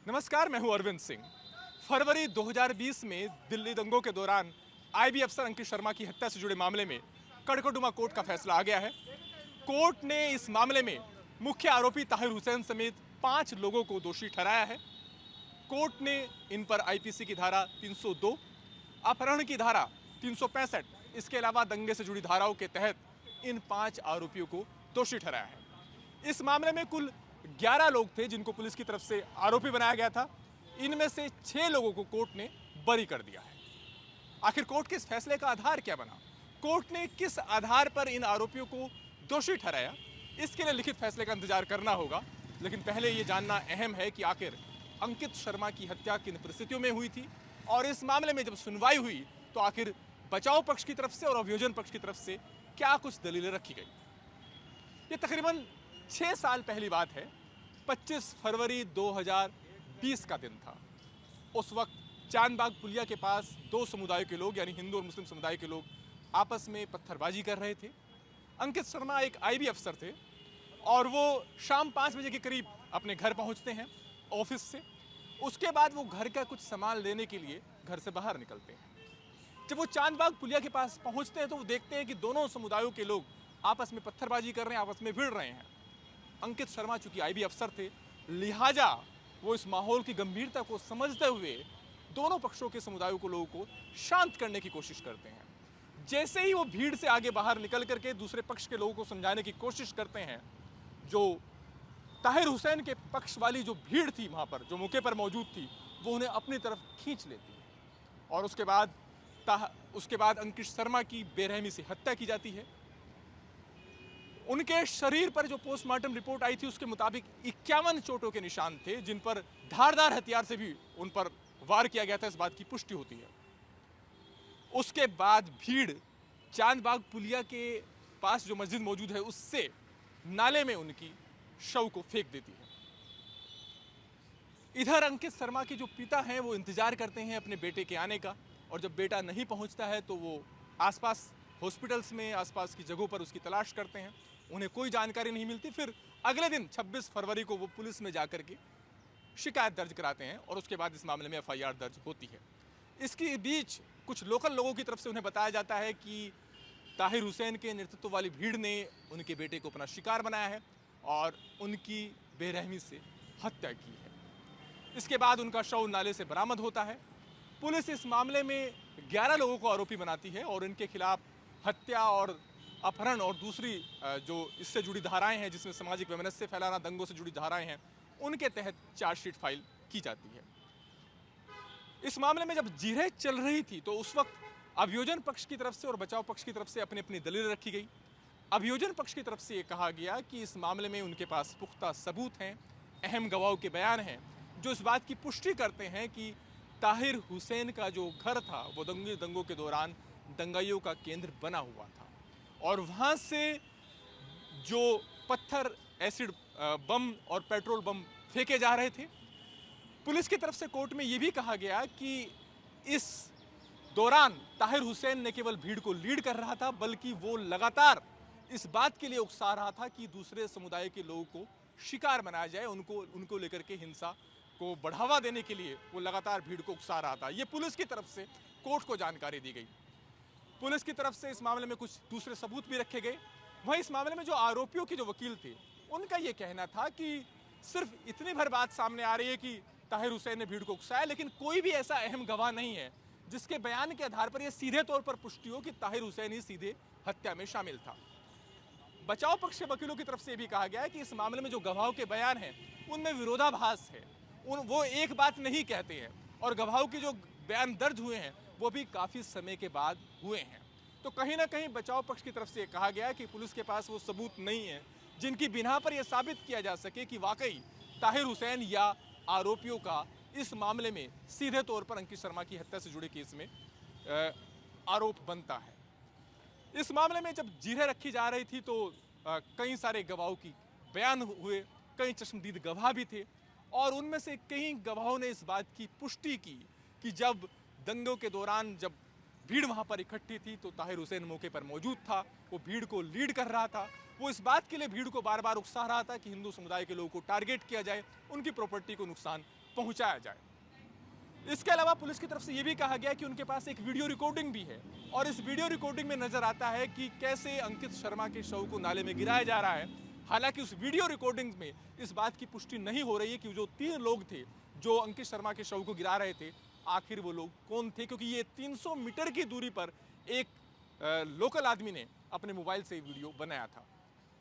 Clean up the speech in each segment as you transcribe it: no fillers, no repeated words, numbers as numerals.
नमस्कार, मैं हूं अरविंद सिंह। फरवरी 2020 में दिल्ली दंगों के दौरान आईबी अफसर अंकित शर्मा की हत्या से जुड़े मामले में कड़कड़डुमा कोर्ट का फैसला आ गया है। कोर्ट ने इस मामले में मुख्य आरोपी ताहिर हुसैन समेत 5 लोगों को दोषी ठहराया है। कोर्ट ने इन पर आईपीसी की धारा 302, अपहरण की धारा 365, इसके अलावा दंगे से जुड़ी धाराओं के तहत इन 5 आरोपियों को दोषी ठहराया है। इस मामले में कुल 11 लोग थे जिनको पुलिस की तरफ से आरोपी बनाया गया था। इनमें से 6 लोगों को कोर्ट ने बरी कर दिया है। आखिर कोर्ट के इस फैसले का आधार क्या बना? कोर्ट ने किस आधार पर इन आरोपियों को दोषी ठहराया? इसके लिए लिखित फैसले का इंतजार करना होगा। लेकिन पहले ये जानना अहम है कि आखिर अंकित शर्मा की हत्या किन परिस्थितियों में हुई थी, और इस मामले में जब सुनवाई हुई तो आखिर बचाव पक्ष की तरफ से और अभियोजन पक्ष की तरफ से क्या कुछ दलीलें रखी गई। ये तकरीबन 6 साल पहली बात है। 25 फरवरी 2020 का दिन था। उस वक्त चांदबाग पुलिया के पास 2 समुदायों के लोग, यानी हिंदू और मुस्लिम समुदाय के लोग, आपस में पत्थरबाजी कर रहे थे। अंकित शर्मा एक आईबी अफसर थे और वो शाम 5 बजे के करीब अपने घर पहुंचते हैं ऑफिस से। उसके बाद वो घर का कुछ सामान लेने के लिए घर से बाहर निकलते हैं। जब वो चांदबाग पुलिया के पास पहुंचते हैं तो वो देखते हैं कि दोनों समुदायों के लोग आपस में पत्थरबाजी कर रहे हैं, आपस में भिड़ रहे हैं। अंकित शर्मा चूंकि आईबी अफसर थे, लिहाजा वो इस माहौल की गंभीरता को समझते हुए दोनों पक्षों के समुदायों को, लोगों को शांत करने की कोशिश करते हैं। जैसे ही वो भीड़ से आगे बाहर निकल करके दूसरे पक्ष के लोगों को समझाने की कोशिश करते हैं, जो ताहिर हुसैन के पक्ष वाली जो भीड़ थी वहाँ पर, जो मौके पर मौजूद थी, वो उन्हें अपनी तरफ खींच लेती है। और उसके बाद अंकित शर्मा की बेरहमी से हत्या की जाती है। उनके शरीर पर जो पोस्टमार्टम रिपोर्ट आई थी उसके मुताबिक 51 चोटों के निशान थे, जिन पर धारदार हथियार से भी उन पर वार किया गया था, इस बात की पुष्टि होती है। उसके बाद भीड़ चांदबाग पुलिया के पास जो मस्जिद मौजूद है उससे नाले में उनकी शव को फेंक देती है। इधर अंकित शर्मा के जो पिता हैं वो इंतजार करते हैं अपने बेटे के आने का, और जब बेटा नहीं पहुंचता है तो वो आसपास हॉस्पिटल्स में, आसपास की जगहों पर उसकी तलाश करते हैं। उन्हें कोई जानकारी नहीं मिलती। फिर अगले दिन 26 फरवरी को वो पुलिस में जाकर के शिकायत दर्ज कराते हैं और उसके बाद इस मामले में एफआईआर दर्ज होती है। इसके बीच कुछ लोकल लोगों की तरफ से उन्हें बताया जाता है कि ताहिर हुसैन के नेतृत्व वाली भीड़ ने उनके बेटे को अपना शिकार बनाया है और उनकी बेरहमी से हत्या की है। इसके बाद उनका शव नाले से बरामद होता है। पुलिस इस मामले में 11 लोगों को आरोपी बनाती है और इनके खिलाफ हत्या और अपहरण और दूसरी जो इससे जुड़ी धाराएं हैं, जिसमें सामाजिक वैमनस्य फैलाना, दंगों से जुड़ी धाराएं हैं, उनके तहत चार्जशीट फाइल की जाती है। इस मामले में जब जिरह चल रही थी तो उस वक्त अभियोजन पक्ष की तरफ से और बचाव पक्ष की तरफ से अपनी अपनी दलील रखी गई। अभियोजन पक्ष की तरफ से ये कहा गया कि इस मामले में उनके पास पुख्ता सबूत हैं, अहम गवाहों के बयान हैं, जो इस बात की पुष्टि करते हैं कि ताहिर हुसैन का जो घर था वो दंगों के दौरान दंगाइयों का केंद्र बना हुआ था, और वहाँ से जो पत्थर, एसिड बम और पेट्रोल बम फेंके जा रहे थे। पुलिस की तरफ से कोर्ट में ये भी कहा गया कि इस दौरान ताहिर हुसैन न केवल भीड़ को लीड कर रहा था, बल्कि वो लगातार इस बात के लिए उकसा रहा था कि दूसरे समुदाय के लोगों को शिकार बनाया जाए, उनको लेकर के हिंसा को बढ़ावा देने के लिए वो लगातार भीड़ को उकसा रहा था। ये पुलिस की तरफ से कोर्ट को जानकारी दी गई। पुलिस की तरफ से इस मामले में कुछ दूसरे सबूत भी रखे गए। वहीं इस मामले में जो आरोपियों के जो वकील थे, उनका ये कहना था कि सिर्फ इतनी भर बात सामने आ रही है कि ताहिर हुसैन ने भीड़ को उकसाया, लेकिन कोई भी ऐसा अहम गवाह नहीं है जिसके बयान के आधार पर यह सीधे तौर पर पुष्टि हो कि ताहिर हुसैन ही सीधे हत्या में शामिल था। बचाव पक्ष के वकीलों की तरफ से भी कहा गया है कि इस मामले में जो गवाहों के बयान हैं उनमें विरोधाभास है। वो एक बात नहीं कहते हैं, और गवाहों के जो बयान दर्ज हुए हैं वो भी काफ़ी समय के बाद हुए हैं। तो कहीं ना कहीं बचाव पक्ष की तरफ से कहा गया कि पुलिस के पास वो सबूत नहीं है जिनकी बिना पर यह साबित किया जा सके कि वाकई ताहिर हुसैन या आरोपियों का इस मामले में सीधे तौर पर अंकित शर्मा की हत्या से जुड़े केस में आरोप बनता है। इस मामले में जब जिरह रखी जा रही थी तो कई सारे गवाहों की बयान हुए, कई चश्मदीद गवाह भी थे, और उनमें से कई गवाहों ने इस बात की पुष्टि की कि जब दंगों के दौरान जब भीड़ वहां पर इकट्ठी थी तो ताहिर हुसैन मौके पर मौजूद था। वो भीड़ को लीड कर रहा था। वो इस बात के लिए भीड़ को बार बार उकसा रहा था कि हिंदू समुदाय के लोगों को टारगेट किया जाए, उनकी प्रॉपर्टी को नुकसान पहुंचाया जाए। इसके अलावा पुलिस की तरफ से यह भी कहा गया कि उनके पास एक वीडियो रिकॉर्डिंग भी है और इस वीडियो रिकॉर्डिंग में नजर आता है कि कैसे अंकित शर्मा के शव को नाले में गिराया जा रहा है। हालांकि उस वीडियो रिकॉर्डिंग में इस बात की पुष्टि नहीं हो रही है कि जो 3 लोग थे जो अंकित शर्मा के शव को गिरा रहे थे, आखिर वो लोग कौन थे, क्योंकि ये 300 मीटर की दूरी पर एक लोकल आदमी ने अपने मोबाइल से वीडियो बनाया था।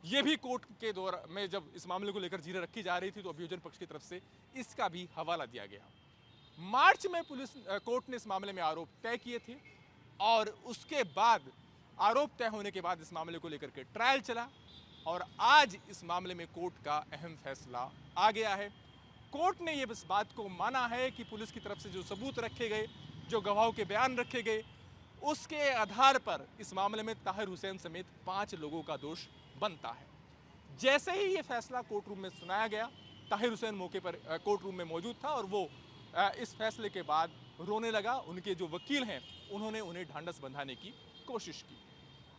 ये भी कोर्ट के दौर में जब इस मामले को लेकर जीरे रखी जा रही थी तो अभियोजन पक्ष की तरफ से इसका भी हवाला दिया गया। मार्च में कोर्ट ने इस मामले में आरोप तय किए थे और उसके बाद आरोप तय होने के बाद इस मामले को लेकर के ट्रायल चला और आज इस मामले में कोर्ट का अहम फैसला आ गया है। कोर्ट ने यह इस बात को माना है कि पुलिस की तरफ से जो सबूत रखे गए, जो गवाहों के बयान रखे गए, उसके आधार पर इस मामले में ताहिर हुसैन समेत 5 लोगों का दोष बनता है। जैसे ही ये फैसला कोर्ट रूम में सुनाया गया, ताहिर हुसैन मौके पर कोर्ट रूम में मौजूद था और वो इस फैसले के बाद रोने लगा। उनके जो वकील हैं उन्होंने उन्हें ढांढस बंधाने की कोशिश की।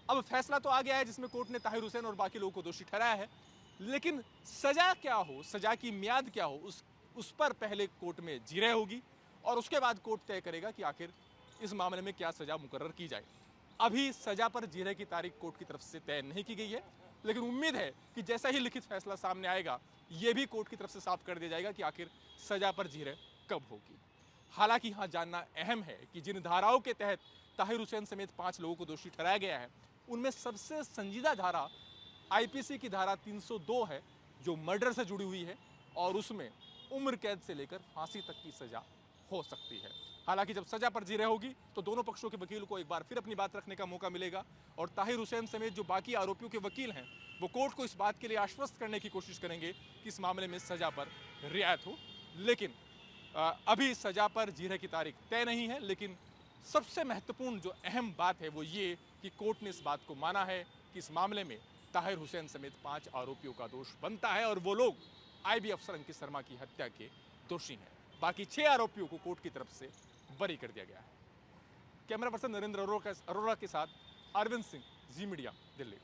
अब फैसला तो आ गया है जिसमें कोर्ट ने ताहिर हुसैन और बाकी लोगों को दोषी ठहराया है, लेकिन सजा क्या हो, सजा की मियाद क्या हो, उस पर पहले कोर्ट में जीरे होगी और उसके बाद कोर्ट तय करेगा कि आखिर इस मामले में क्या सजा मुकर्रर की जाए। अभी सजा पर जीरे की तारीख कोर्ट की तरफ से तय नहीं की गई है, लेकिन उम्मीद है कि जैसा ही लिखित फैसला सामने आएगा ये भी कोर्ट की तरफ से साफ कर दिया जाएगा कि आखिर सजा पर जीरे कब होगी। हालांकि यहाँ जानना अहम है कि जिन धाराओं के तहत ताहिर हुसैन समेत 5 लोगों को दोषी ठहराया गया है उनमें सबसे संजीदा धारा आईपीसी की धारा 302 है जो मर्डर से जुड़ी हुई है और उसमें उम्र कैद से लेकर फांसी तक की सजा हो सकती है। हालांकि जब सजा पर जीरे होगी तो दोनों पक्षों के वकील को एक बार फिर अपनी बात रखने का मौका मिलेगा और ताहिर हुसैन समेत जो बाकी आरोपियों के वकील हैं वो कोर्ट को इस बात के लिए आश्वस्त करने की कोशिश करेंगे कि इस मामले में सजा पर रियायत हो। लेकिन अभी सजा पर जीरे की तारीख तय नहीं है, लेकिन सबसे महत्वपूर्ण जो अहम बात है वो ये कि कोर्ट ने इस बात को माना है कि इस मामले में ताहिर हुसैन समेत 5 आरोपियों का दोष बनता है और वो लोग आईबी अफसर अंकित शर्मा की हत्या के दोषी हैं। बाकी 6 आरोपियों को कोर्ट की तरफ से बरी कर दिया गया है। कैमरा पर्सन नरेंद्र अरोरा के साथ अरविंद सिंह, जी मीडिया, दिल्ली।